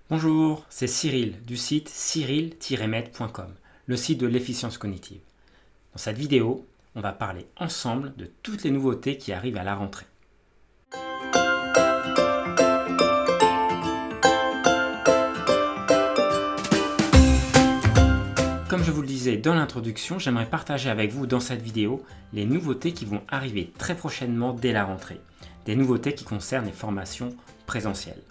Bonjour, c'est Cyril du site cyril-med.com, le site de l'efficience cognitive. Dans cette vidéo, on va parler ensemble de toutes les nouveautés qui arrivent à la rentrée. Comme je vous le disais dans l'introduction, j'aimerais partager avec vous dans cette vidéo les nouveautés qui vont arriver très prochainement dès la rentrée. Des nouveautés qui concernent les formations présentielles.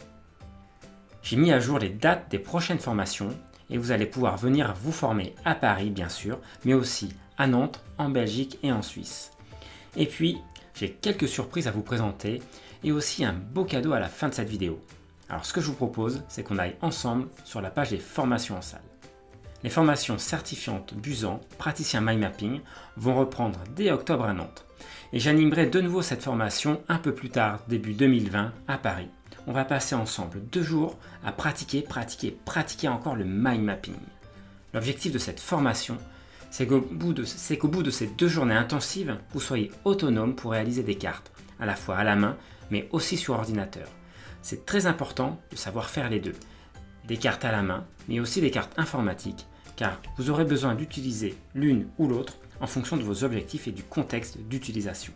J'ai mis à jour les dates des prochaines formations et vous allez pouvoir venir vous former à Paris bien sûr, mais aussi à Nantes, en Belgique et en Suisse. Et puis, j'ai quelques surprises à vous présenter et aussi un beau cadeau à la fin de cette vidéo. Alors ce que je vous propose, c'est qu'on aille ensemble sur la page des formations en salle. Les formations certifiantes Busan, praticien mind mapping, vont reprendre dès octobre à Nantes. Et j'animerai de nouveau cette formation un peu plus tard, début 2020, à Paris. On va passer ensemble 2 jours à pratiquer encore le mind mapping. L'objectif de cette formation, c'est qu'au bout de ces 2 journées intensives, vous soyez autonome pour réaliser des cartes, à la fois à la main, mais aussi sur ordinateur. C'est très important de savoir faire les deux. Des cartes à la main, mais aussi des cartes informatiques, car vous aurez besoin d'utiliser l'une ou l'autre en fonction de vos objectifs et du contexte d'utilisation.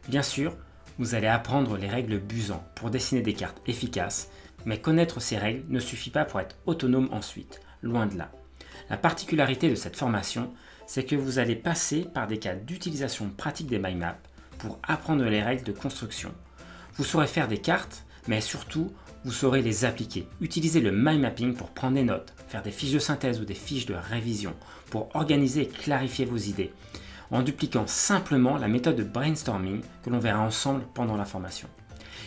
Bien sûr, vous allez apprendre les règles Busan pour dessiner des cartes efficaces, mais connaître ces règles ne suffit pas pour être autonome ensuite, loin de là. La particularité de cette formation, c'est que vous allez passer par des cas d'utilisation pratique des mind maps pour apprendre les règles de construction. Vous saurez faire des cartes, mais surtout, vous saurez les appliquer. Utiliser le mind mapping pour prendre des notes, faire des fiches de synthèse ou des fiches de révision, pour organiser et clarifier vos idées, en dupliquant simplement la méthode de brainstorming que l'on verra ensemble pendant la formation.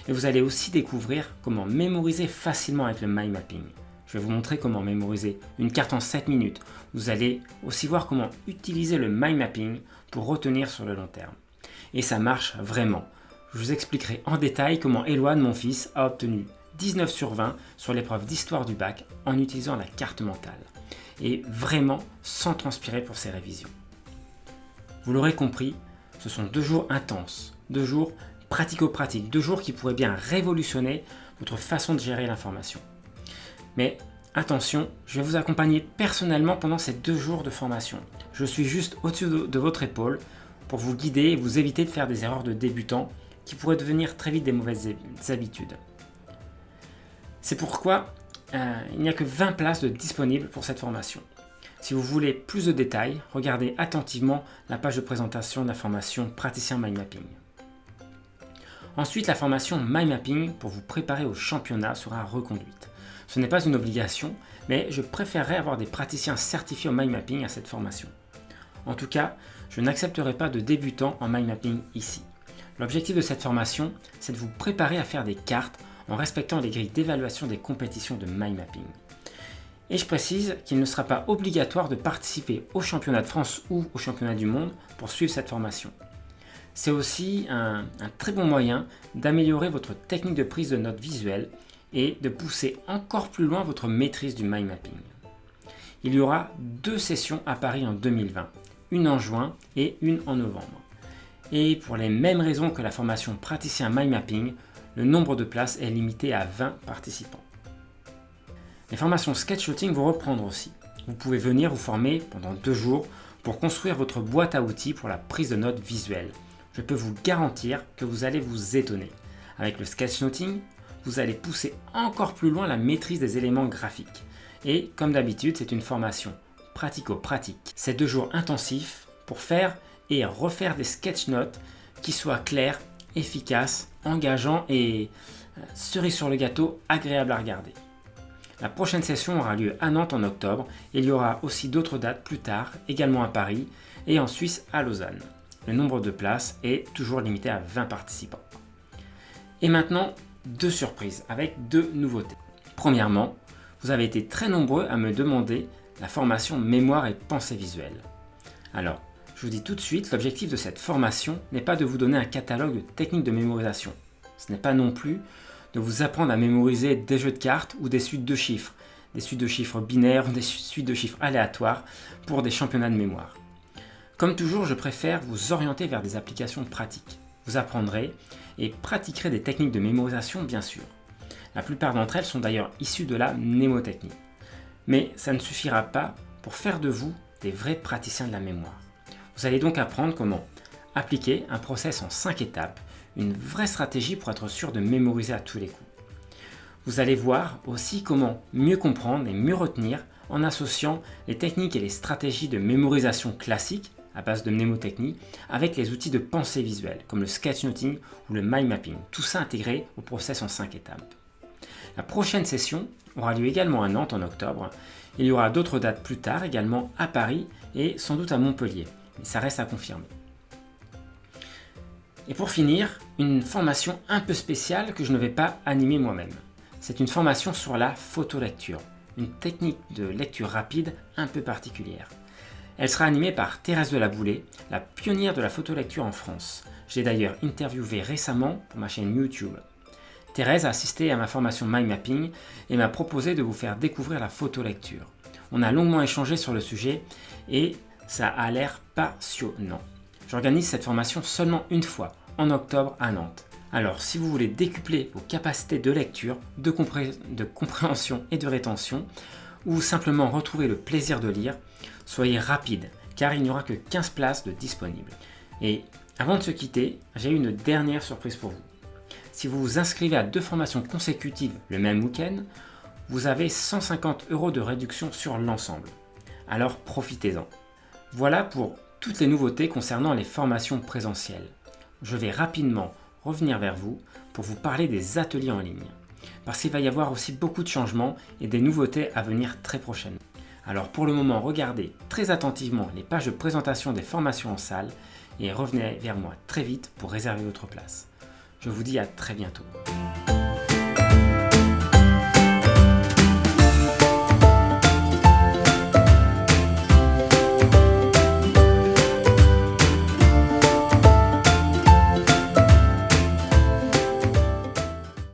Et vous allez aussi découvrir comment mémoriser facilement avec le mind mapping. Je vais vous montrer comment mémoriser une carte en 7 minutes. Vous allez aussi voir comment utiliser le mind mapping pour retenir sur le long terme. Et ça marche vraiment. Je vous expliquerai en détail comment Eloane, mon fils, a obtenu 19 sur 20 sur l'épreuve d'histoire du bac en utilisant la carte mentale. Et vraiment sans transpirer pour ses révisions. Vous l'aurez compris, ce sont 2 jours intenses, 2 jours pratico-pratiques, 2 jours qui pourraient bien révolutionner votre façon de gérer l'information. Mais attention, je vais vous accompagner personnellement pendant ces 2 jours de formation. Je suis juste au-dessus de votre épaule pour vous guider et vous éviter de faire des erreurs de débutants qui pourraient devenir très vite des mauvaises habitudes. C'est pourquoi il n'y a que 20 places disponibles pour cette formation. Si vous voulez plus de détails, regardez attentivement la page de présentation de la formation praticien mind mapping. Ensuite, la formation mind mapping pour vous préparer au championnat sera reconduite. Ce n'est pas une obligation, mais je préférerais avoir des praticiens certifiés au mind mapping à cette formation. En tout cas, je n'accepterai pas de débutants en mind mapping ici. L'objectif de cette formation, c'est de vous préparer à faire des cartes en respectant les grilles d'évaluation des compétitions de mind mapping. Et je précise qu'il ne sera pas obligatoire de participer au championnat de France ou au championnat du monde pour suivre cette formation. C'est aussi un très bon moyen d'améliorer votre technique de prise de notes visuelle et de pousser encore plus loin votre maîtrise du mind mapping. Il y aura 2 sessions à Paris en 2020, une en juin et une en novembre. Et pour les mêmes raisons que la formation praticien mind mapping, le nombre de places est limité à 20 participants. Les formations sketchnoting vont reprendre aussi. Vous pouvez venir vous former pendant 2 jours pour construire votre boîte à outils pour la prise de notes visuelle. Je peux vous garantir que vous allez vous étonner. Avec le sketchnoting, vous allez pousser encore plus loin la maîtrise des éléments graphiques. Et comme d'habitude, c'est une formation pratico-pratique. C'est 2 jours intensifs pour faire et refaire des sketchnotes qui soient clairs, efficaces, engageants et, cerise sur le gâteau, agréables à regarder. La prochaine session aura lieu à Nantes en octobre et il y aura aussi d'autres dates plus tard, également à Paris et en Suisse à Lausanne. Le nombre de places est toujours limité à 20 participants. Et maintenant, 2 surprises avec 2 nouveautés. Premièrement, vous avez été très nombreux à me demander la formation mémoire et pensée visuelle. Alors, je vous dis tout de suite, l'objectif de cette formation n'est pas de vous donner un catalogue de techniques de mémorisation. Ce n'est pas non plus de vous apprendre à mémoriser des jeux de cartes ou des suites de chiffres binaires ou des suites de chiffres aléatoires pour des championnats de mémoire. Comme toujours, je préfère vous orienter vers des applications pratiques. Vous apprendrez et pratiquerez des techniques de mémorisation bien sûr. La plupart d'entre elles sont d'ailleurs issues de la mnémotechnie. Mais ça ne suffira pas pour faire de vous des vrais praticiens de la mémoire. Vous allez donc apprendre comment appliquer un process en 5 étapes, une vraie stratégie pour être sûr de mémoriser à tous les coups. Vous allez voir aussi comment mieux comprendre et mieux retenir en associant les techniques et les stratégies de mémorisation classiques à base de mnémotechnie avec les outils de pensée visuelle comme le sketchnoting ou le mind mapping, tout ça intégré au process en 5 étapes. La prochaine session aura lieu également à Nantes en octobre. Il y aura d'autres dates plus tard également à Paris et sans doute à Montpellier, mais ça reste à confirmer. Et pour finir, une formation un peu spéciale que je ne vais pas animer moi-même. C'est une formation sur la photolecture, une technique de lecture rapide un peu particulière. Elle sera animée par Thérèse de la Boulée, la pionnière de la photolecture en France. Je l'ai d'ailleurs interviewée récemment pour ma chaîne YouTube. Thérèse a assisté à ma formation Mind Mapping et m'a proposé de vous faire découvrir la photolecture. On a longuement échangé sur le sujet et ça a l'air passionnant. J'organise cette formation seulement une fois, en octobre à Nantes. Alors, si vous voulez décupler vos capacités de lecture, de compréhension et de rétention, ou simplement retrouver le plaisir de lire, soyez rapide, car il n'y aura que 15 places de disponibles. Et avant de se quitter, j'ai une dernière surprise pour vous. Si vous vous inscrivez à 2 formations consécutives le même week-end, vous avez 150 € de réduction sur l'ensemble. Alors profitez-en. Voilà pour toutes les nouveautés concernant les formations présentielles. Je vais rapidement revenir vers vous pour vous parler des ateliers en ligne. Parce qu'il va y avoir aussi beaucoup de changements et des nouveautés à venir très prochainement. Alors pour le moment, regardez très attentivement les pages de présentation des formations en salle et revenez vers moi très vite pour réserver votre place. Je vous dis à très bientôt.